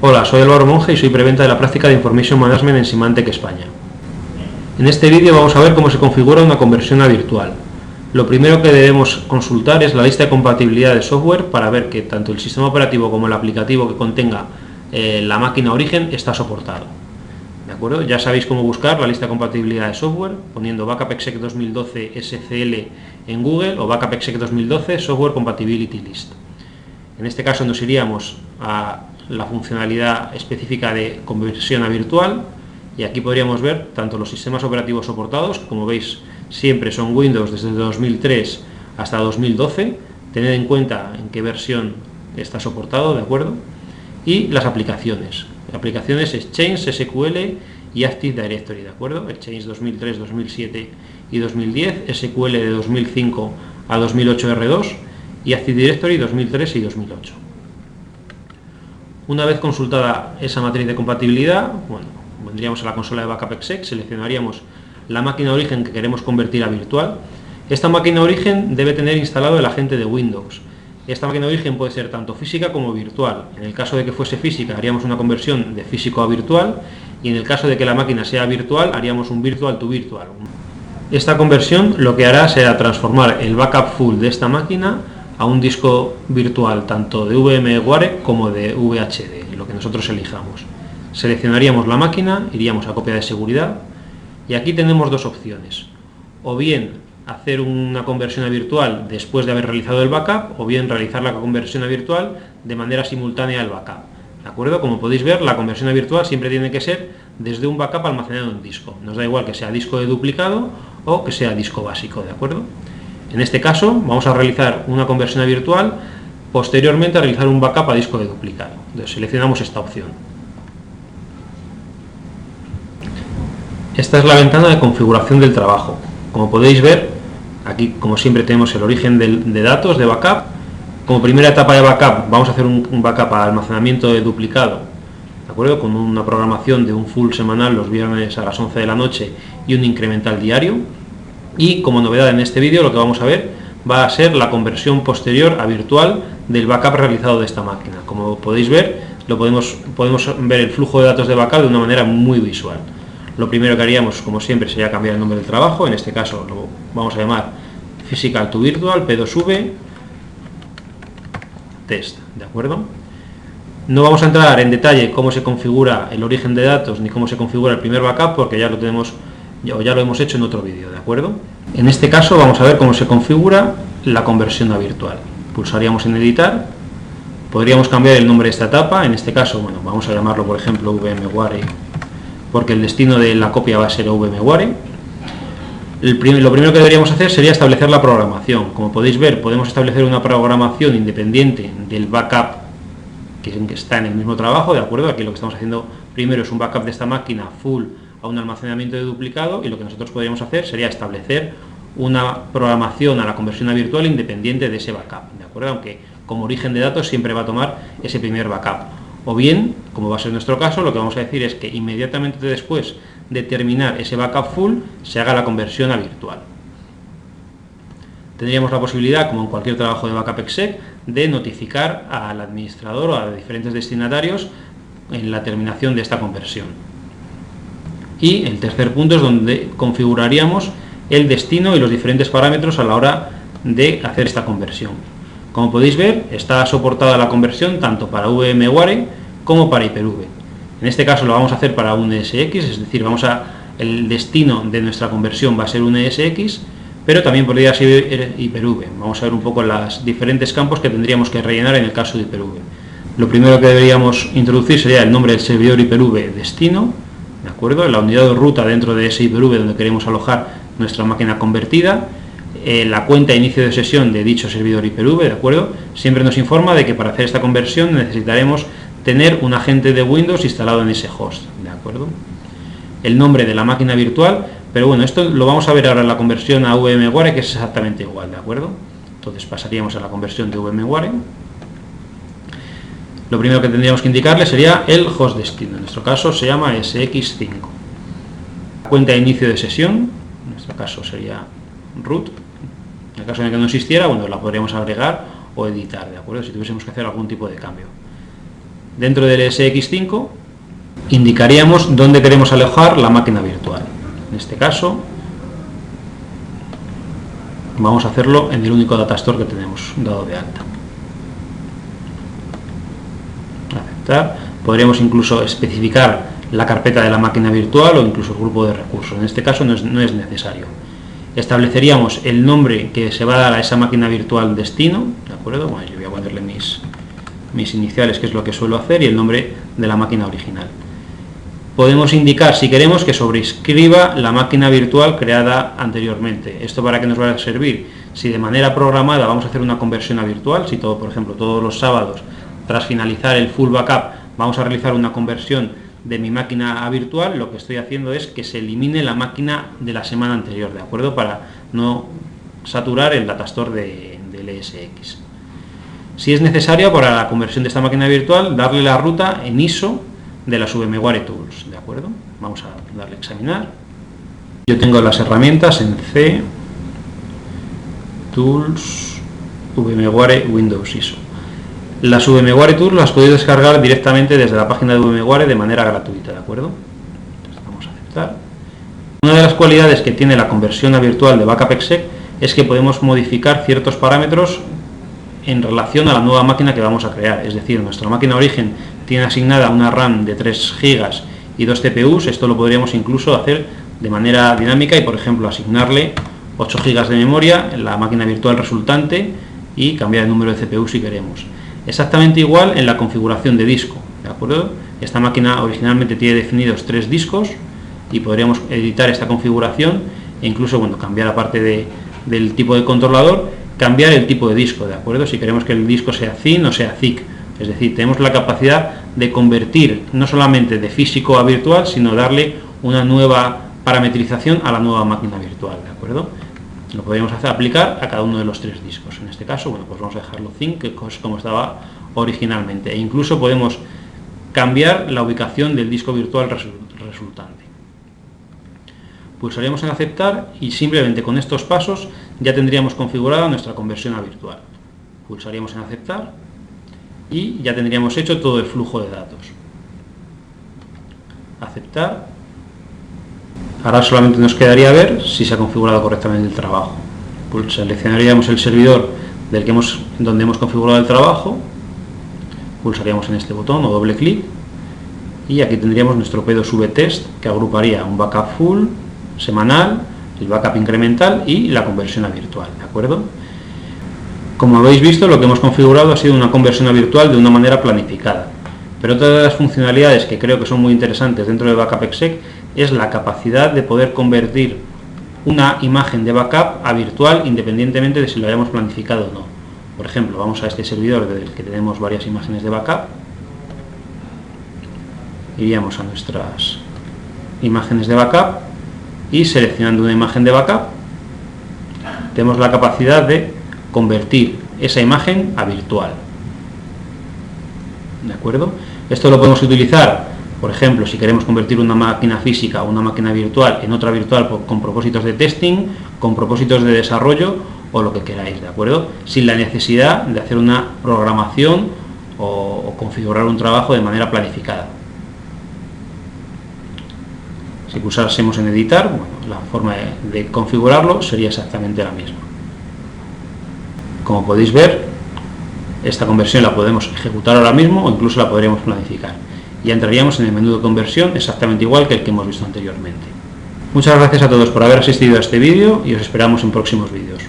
Hola, soy Álvaro Monge y soy preventa de la práctica de Information Management en Symantec España. En este vídeo vamos a ver cómo se configura una conversión a virtual. Lo primero que debemos consultar es la lista de compatibilidad de software para ver que tanto el sistema operativo como el aplicativo que contenga la máquina origen está soportado. ¿De acuerdo? Ya sabéis cómo buscar la lista de compatibilidad de software poniendo BackupExec 2012 SCL en Google o BackupExec 2012 Software Compatibility List. En este caso nos iríamos a la funcionalidad específica de conversión a virtual y aquí podríamos ver tanto los sistemas operativos soportados, como veis siempre son Windows desde 2003 hasta 2012, tened en cuenta en qué versión está soportado, ¿de acuerdo? Y las aplicaciones Exchange, SQL y Active Directory, ¿de acuerdo? Exchange 2003, 2007 y 2010, SQL de 2005 a 2008 R2 y Active Directory 2003 y 2008. Una vez consultada esa matriz de compatibilidad, bueno, vendríamos a la consola de BackupExec, seleccionaríamos la máquina origen que queremos convertir a virtual. Esta máquina origen debe tener instalado el agente de Windows. Esta máquina origen puede ser tanto física como virtual. En el caso de que fuese física, haríamos una conversión de físico a virtual, y en el caso de que la máquina sea virtual, haríamos un virtual to virtual. Esta conversión lo que hará será transformar el backup full de esta máquina a un disco virtual tanto de VMware como de VHD, lo que nosotros elijamos. Seleccionaríamos la máquina, iríamos a copia de seguridad y aquí tenemos dos opciones: o bien hacer una conversión a virtual después de haber realizado el backup, o bien realizar la conversión a virtual de manera simultánea al backup. ¿De acuerdo? Como podéis ver, la conversión a virtual siempre tiene que ser desde un backup almacenado en un disco. Nos da igual que sea disco de duplicado o que sea disco básico, ¿de acuerdo? En este caso vamos a realizar una conversión a virtual, posteriormente a realizar un backup a disco de duplicado. Entonces seleccionamos esta opción. Esta es la ventana de configuración del trabajo. Como podéis ver, aquí como siempre tenemos el origen de datos de backup. Como primera etapa de backup vamos a hacer un backup a almacenamiento de duplicado, ¿de acuerdo? Con una programación de un full semanal los viernes a las 11 de la noche y un incremental diario. Y como novedad en este vídeo lo que vamos a ver va a ser la conversión posterior a virtual del backup realizado de esta máquina. Como podéis ver, podemos ver el flujo de datos de backup de una manera muy visual. Lo primero que haríamos, como siempre, sería cambiar el nombre del trabajo. En este caso lo vamos a llamar Physical to Virtual, P2V, Test, ¿de acuerdo? No vamos a entrar en detalle cómo se configura el origen de datos ni cómo se configura el primer backup porque ya lo hemos hecho en otro vídeo, ¿de acuerdo? En este caso vamos a ver cómo se configura la conversión a virtual. Pulsaríamos en editar, podríamos cambiar el nombre de esta etapa, en este caso, bueno, vamos a llamarlo por ejemplo VMware, porque el destino de la copia va a ser VMware. Lo primero que deberíamos hacer sería establecer la programación. Como podéis ver, podemos establecer una programación independiente del backup que está en el mismo trabajo, ¿de acuerdo? Aquí lo que estamos haciendo primero es un backup de esta máquina full a un almacenamiento de duplicado, y lo que nosotros podríamos hacer sería establecer una programación a la conversión a virtual independiente de ese backup, ¿de acuerdo? Aunque como origen de datos siempre va a tomar ese primer backup. O bien, como va a ser nuestro caso, lo que vamos a decir es que inmediatamente después de terminar ese backup full se haga la conversión a virtual. Tendríamos la posibilidad, como en cualquier trabajo de BackupExec, de notificar al administrador o a diferentes destinatarios en la terminación de esta conversión. Y el tercer punto es donde configuraríamos el destino y los diferentes parámetros a la hora de hacer esta conversión. Como podéis ver, está soportada la conversión tanto para VMware como para Hyper-V. En este caso lo vamos a hacer para un ESX, es decir, el destino de nuestra conversión va a ser un ESX, pero también podría ser Hyper-V. Vamos a ver un poco los diferentes campos que tendríamos que rellenar en el caso de Hyper-V. Lo primero que deberíamos introducir sería el nombre del servidor Hyper-V destino, ¿de acuerdo? La unidad de ruta dentro de ese Hyper-V donde queremos alojar nuestra máquina convertida, la cuenta de inicio de sesión de dicho servidor Hyper-V, ¿de acuerdo? Siempre nos informa de que para hacer esta conversión necesitaremos tener un agente de Windows instalado en ese host, ¿de acuerdo? El nombre de la máquina virtual, pero bueno, esto lo vamos a ver ahora en la conversión a VMware, que es exactamente igual, ¿de acuerdo? Entonces pasaríamos a la conversión de VMware. Lo primero que tendríamos que indicarle sería el host destino, en nuestro caso se llama SX5. La cuenta de inicio de sesión, en nuestro caso sería root. En el caso de que no existiera, bueno, la podríamos agregar o editar, ¿de acuerdo? Si tuviésemos que hacer algún tipo de cambio. dentro del ESX5 indicaríamos dónde queremos alojar la máquina virtual. En este caso vamos a hacerlo en el único datastore que tenemos dado de alta. Aceptar. Podríamos incluso especificar la carpeta de la máquina virtual o incluso el grupo de recursos. En este caso no es necesario. Estableceríamos el nombre que se va a dar a esa máquina virtual destino, ¿de acuerdo? Bueno, yo voy a ponerle mis iniciales, que es lo que suelo hacer, y el nombre de la máquina original. Podemos indicar, si queremos, que sobrescriba la máquina virtual creada anteriormente. ¿Esto para qué nos va a servir? Si de manera programada vamos a hacer una conversión a virtual, si por ejemplo, todos los sábados, tras finalizar el full backup, vamos a realizar una conversión de mi máquina a virtual, lo que estoy haciendo es que se elimine la máquina de la semana anterior, ¿de acuerdo? Para no saturar el datastore del ESX. Si es necesario, para la conversión de esta máquina virtual, darle la ruta en ISO de las VMware Tools, ¿de acuerdo? Vamos a darle a examinar. Yo tengo las herramientas en C, Tools, VMware, Windows, ISO. Las VMware Tools las podéis descargar directamente desde la página de VMware de manera gratuita, ¿de acuerdo? Entonces, vamos a aceptar. Una de las cualidades que tiene la conversión a virtual de BackupExec es que podemos modificar ciertos parámetros en relación a la nueva máquina que vamos a crear. Es decir, nuestra máquina origen tiene asignada una RAM de 3 GB y 2 CPUs. Esto lo podríamos incluso hacer de manera dinámica y, por ejemplo, asignarle 8 GB de memoria en la máquina virtual resultante y cambiar el número de CPU si queremos. Exactamente igual en la configuración de disco, ¿de acuerdo? Esta máquina originalmente tiene definidos 3 discos y podríamos editar esta configuración e incluso, bueno, cambiar, aparte del tipo de controlador, cambiar el tipo de disco, ¿de acuerdo? Si queremos que el disco sea ZIN o sea ZIC. Es decir, tenemos la capacidad de convertir no solamente de físico a virtual, sino darle una nueva parametrización a la nueva máquina virtual, ¿de acuerdo? Lo podríamos aplicar a cada uno de los 3 discos. En este caso, bueno, pues vamos a dejarlo ZIN, que es como estaba originalmente. E incluso podemos cambiar la ubicación del disco virtual resultante. Pulsaríamos en aceptar y simplemente con estos pasos ya tendríamos configurada nuestra conversión a virtual. Pulsaríamos en aceptar y ya tendríamos hecho todo el flujo de datos. Aceptar. Ahora solamente nos quedaría ver si se ha configurado correctamente el trabajo. Pues seleccionaríamos el servidor donde hemos configurado el trabajo, pulsaríamos en este botón o doble clic y aquí tendríamos nuestro P2V test, que agruparía un backup full, semanal, el backup incremental y la conversión a virtual, ¿de acuerdo? Como habéis visto, lo que hemos configurado ha sido una conversión a virtual de una manera planificada. Pero otra de las funcionalidades que creo que son muy interesantes dentro de BackupExec es la capacidad de poder convertir una imagen de backup a virtual independientemente de si lo hayamos planificado o no. Por ejemplo, vamos a este servidor del que tenemos varias imágenes de backup. Iríamos a nuestras imágenes de backup y seleccionando una imagen de backup tenemos la capacidad de convertir esa imagen a virtual. ¿De acuerdo? Esto lo podemos utilizar, por ejemplo, si queremos convertir una máquina física o una máquina virtual en otra virtual con propósitos de testing, con propósitos de desarrollo o lo que queráis, ¿de acuerdo? Sin la necesidad de hacer una programación o configurar un trabajo de manera planificada. Si pulsásemos en editar, bueno, la forma de configurarlo sería exactamente la misma. Como podéis ver, esta conversión la podemos ejecutar ahora mismo o incluso la podríamos planificar. Ya entraríamos en el menú de conversión exactamente igual que el que hemos visto anteriormente. Muchas gracias a todos por haber asistido a este vídeo y os esperamos en próximos vídeos.